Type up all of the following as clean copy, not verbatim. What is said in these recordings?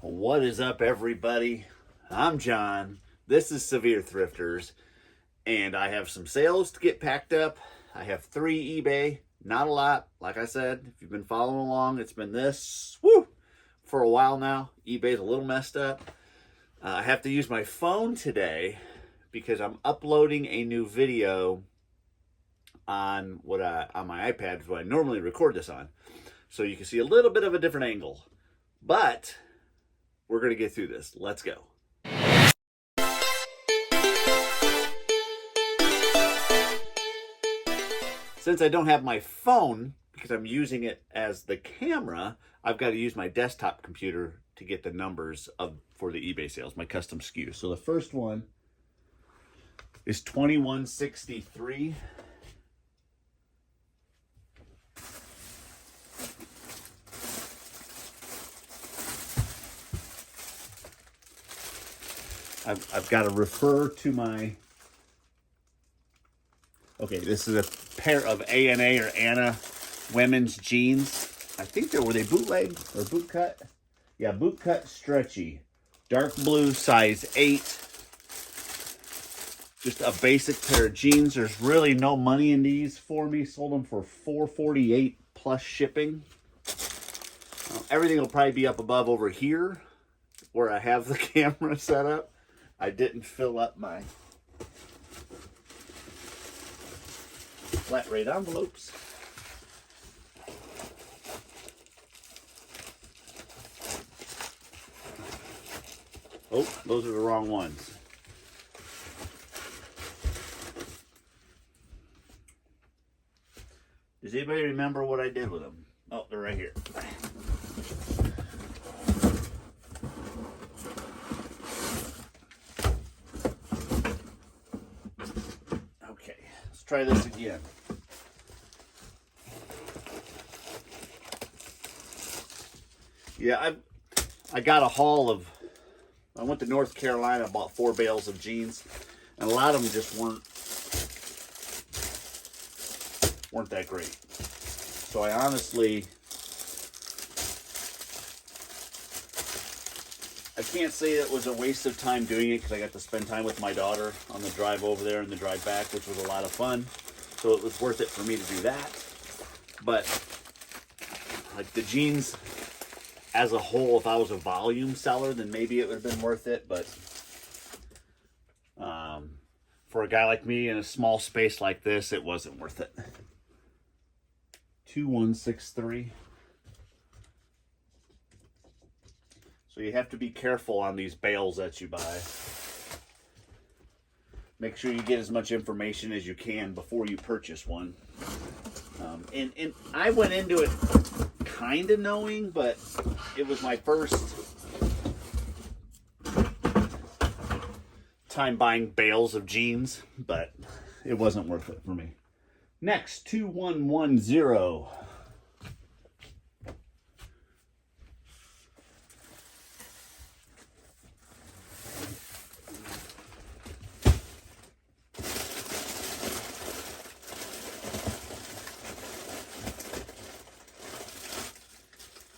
What is up, everybody? I'm John. This is Severe Thrifters, and I have some sales to get packed up. I have 3 eBay, not a lot. Like I said, if you've been following along, it's been this for a while now. eBay's a little messed up. I have to use my phone today because I'm uploading a new video on my iPad, what I normally record this on. So you can see a little bit of a different angle. But we're going to get through this. Let's go. Since I don't have my phone, because I'm using it as the camera, I've got to use my desktop computer to get the numbers for the eBay sales, my custom SKU. So the first one is 2163. I've got to refer to my... Okay, this is a pair of A&A or Anna women's jeans. I think were they bootleg or boot cut? Yeah, boot cut stretchy. Dark blue, size 8. Just a basic pair of jeans. There's really no money in these for me. Sold them for $4.48 plus shipping. Everything will probably be up above over here where I have the camera set up. I didn't fill up my flat rate envelopes. Oh, those are the wrong ones. Does anybody remember what I did with them? Oh, they're right here. Try this again. Yeah, I got a haul of... I went to North Carolina, bought 4 bales of jeans, and a lot of them just weren't that great. So I honestly... I can't say it was a waste of time doing it because I got to spend time with my daughter on the drive over there and the drive back, which was a lot of fun. So it was worth it for me to do that. But like the jeans as a whole, if I was a volume seller, then maybe it would have been worth it. But for a guy like me in a small space like this, it wasn't worth it. 2163. So you have to be careful on these bales that you buy. Make sure you get as much information as you can before you purchase one. And I went into it kind of knowing, but it was my first time buying bales of jeans, but it wasn't worth it for me. Next, 2110.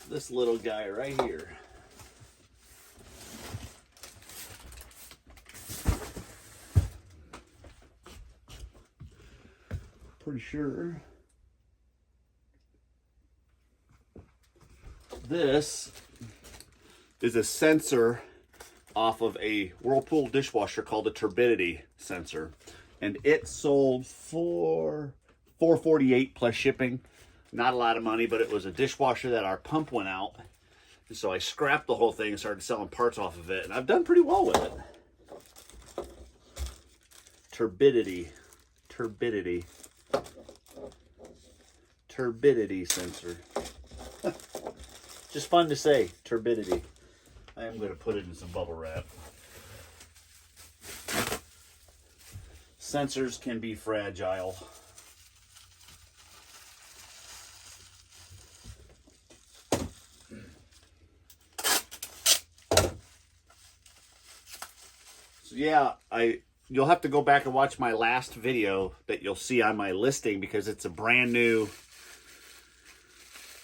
This little guy right here. Pretty sure this is a sensor off of a Whirlpool dishwasher called a turbidity sensor, and it sold for $4.48 plus shipping. Not a lot of money, but it was a dishwasher that our pump went out. And so I scrapped the whole thing and started selling parts off of it. And I've done pretty well with it. Turbidity sensor. Just fun to say, turbidity. I am going to put it in some bubble wrap. Sensors can be fragile. Yeah, you'll have to go back and watch my last video that you'll see on my listing because it's a brand new,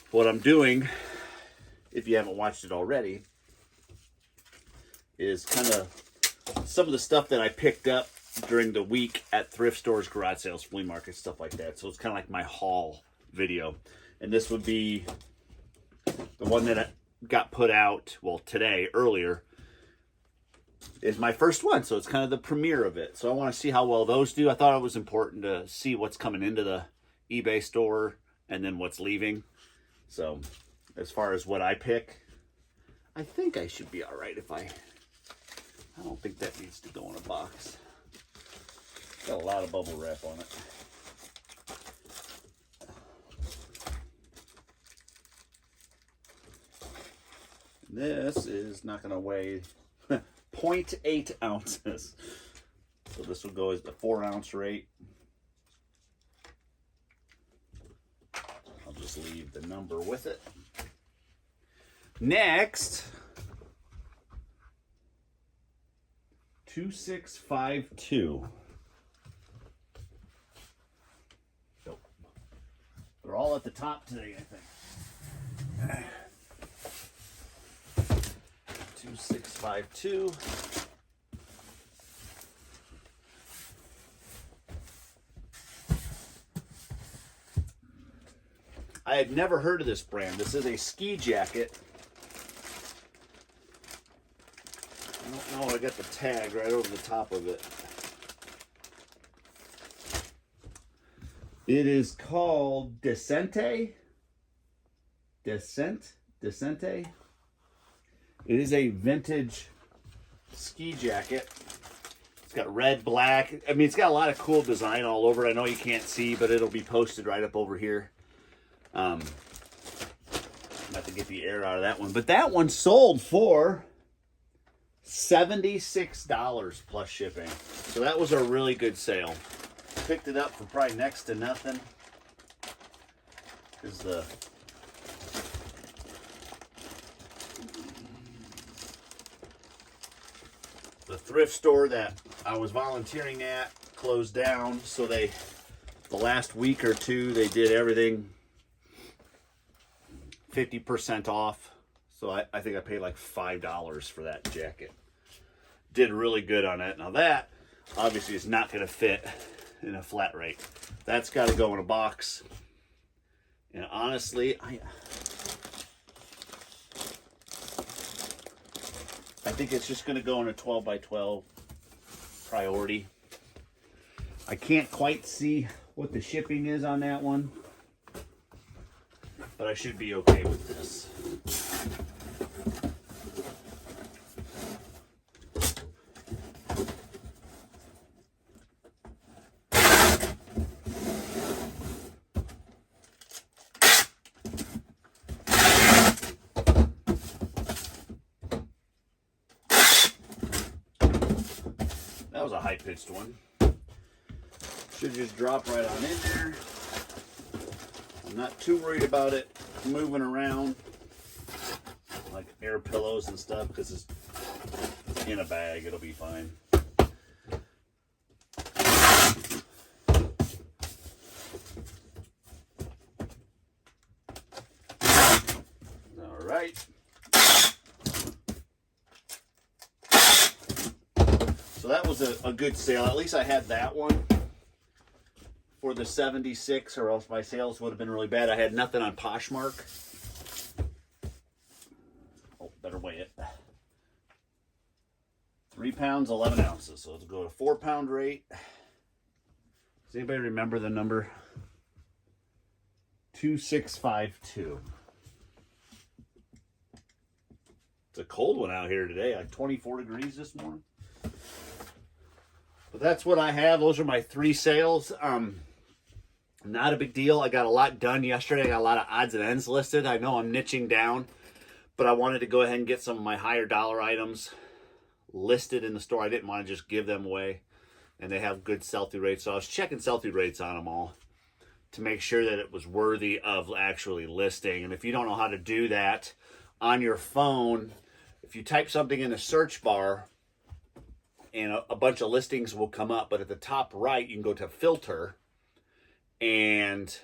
what I'm doing, if you haven't watched it already, is kind of some of the stuff that I picked up during the week at thrift stores, garage sales, flea markets, stuff like that. So it's kind of like my haul video. And this would be the one that got put out, well, today, earlier, is my first one. So it's kind of the premiere of it. So I want to see how well those do. I thought it was important to see what's coming into the eBay store and then what's leaving. So as far as what I pick, I think I should be all right if I don't think that needs to go in a box. Got a lot of bubble wrap on it. This is not going to weigh 0.8 ounces. So this will go as the 4-ounce rate. I'll just leave the number with it. Next, 2652. Nope. They're all at the top today, I think. 2652. I had never heard of this brand. This is a ski jacket. I don't know, I got the tag right over the top of it. It is called Descente. Descente. It is a vintage ski jacket. It's got red, black. I mean, it's got a lot of cool design all over it. I know you can't see, but it'll be posted right up over here. I'm about to get the air out of that one. But that one sold for $76 plus shipping. So that was a really good sale. Picked it up for probably next to nothing. Is the thrift store that I was volunteering at closed down, so the last week or two they did everything 50% off. So I think I paid like $5 for that jacket. Did really good on it. Now that obviously is not going to fit in a flat rate. That's got to go in a box. And honestly, I think it's just going to go in a 12 by 12 priority. I can't quite see what the shipping is on that one, but I should be okay with this. That was a high-pitched one. Should just drop right on in there. I'm not too worried about it moving around like air pillows and stuff because it's in a bag. It'll be fine. All right. So that was a good sale. At least I had that one for the 76, or else my sales would have been really bad. I had nothing on Poshmark. Oh, better weigh it. 3 pounds, 11 ounces. So let's go to 4-pound rate. Does anybody remember the number? 2652. It's a cold one out here today, like 24 degrees this morning. But that's what I have. Those are my 3 sales. Not a big deal. I got a lot done yesterday. I got a lot of odds and ends listed. I know I'm niching down, but I wanted to go ahead and get some of my higher dollar items listed in the store. I didn't want to just give them away, and they have good sell-through rates. So I was checking sell-through rates on them all to make sure that it was worthy of actually listing. And if you don't know how to do that on your phone, if you type something in the search bar, and a bunch of listings will come up, but at the top right, you can go to filter and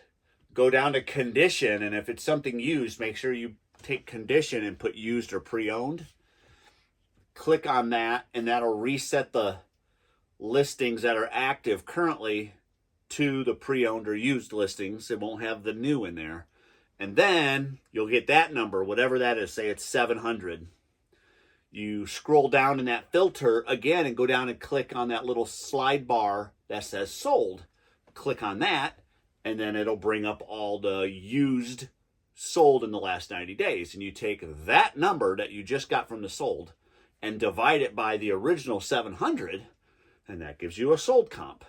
go down to condition. And if it's something used, make sure you take condition and put used or pre-owned. click on that, and that'll reset the listings that are active currently to the pre-owned or used listings. It won't have the new in there. And then you'll get that number, whatever that is, say it's 700. You scroll down in that filter again and go down and click on that little slide bar that says sold. Click on that, and then it'll bring up all the used sold in the last 90 days. And you take that number that you just got from the sold and divide it by the original 700, and that gives you a sold comp.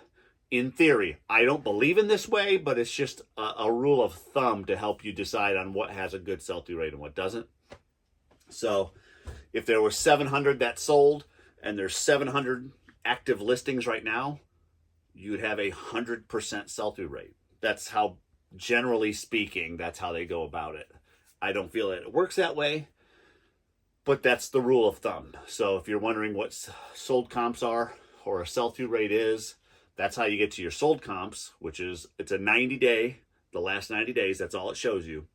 In theory, I don't believe in this way, but it's just a rule of thumb to help you decide on what has a good sell-through rate and what doesn't. So if there was 700 that sold and there's 700 active listings right now, you'd have 100% sell-through rate. That's how, generally speaking, that's how they go about it. I don't feel that it works that way, but that's the rule of thumb. So if you're wondering what sold comps are or a sell-through rate is, that's how you get to your sold comps, which is, it's a 90-day, the last 90 days, that's all it shows you.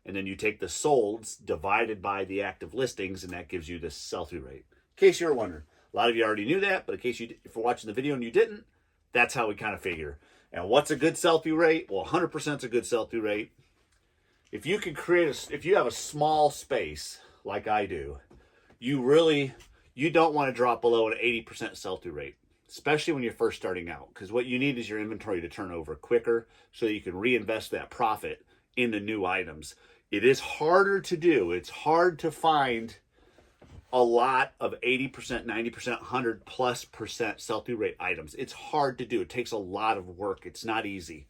And then you take the solds divided by the active listings, and that gives you the sell-through rate. In case you're wondering. A lot of you already knew that, but in case if you're watching the video and you didn't, that's how we kind of figure. And what's a good sell-through rate? Well, 100% is a good sell-through rate. If you can if you have a small space like I do, you don't want to drop below an 80% sell-through rate, especially when you're first starting out, because what you need is your inventory to turn over quicker so that you can reinvest that profit into new items. It is harder to do. It's hard to find a lot of 80%, 90%, 100+% sell-through rate items. It's hard to do. It takes a lot of work. It's not easy.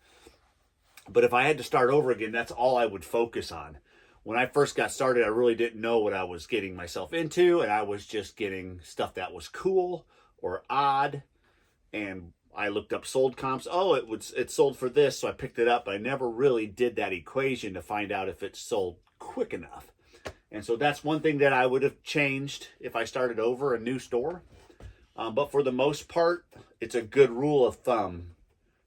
But if I had to start over again, that's all I would focus on. When I first got started, I really didn't know what I was getting myself into, and I was just getting stuff that was cool or odd. And I looked up sold comps. Oh, it sold for this, so I picked it up. But I never really did that equation to find out if it sold quick enough. And so that's one thing that I would have changed if I started over a new store. But for the most part, it's a good rule of thumb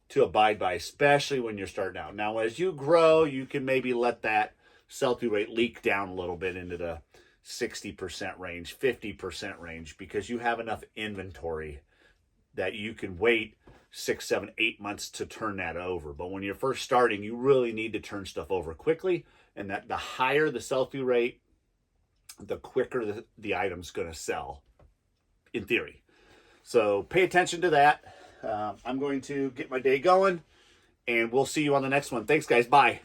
to abide by, especially when you're starting out. Now, as you grow, you can maybe let that sell-through rate leak down a little bit into the 60% range, 50% range, because you have enough inventory that you can wait 6, 7, 8 months to turn that over. But when you're first starting, you really need to turn stuff over quickly. And that the higher the sell-through rate, the quicker the item's going to sell, in theory. So pay attention to that. I'm going to get my day going, and we'll see you on the next one. Thanks, guys. Bye.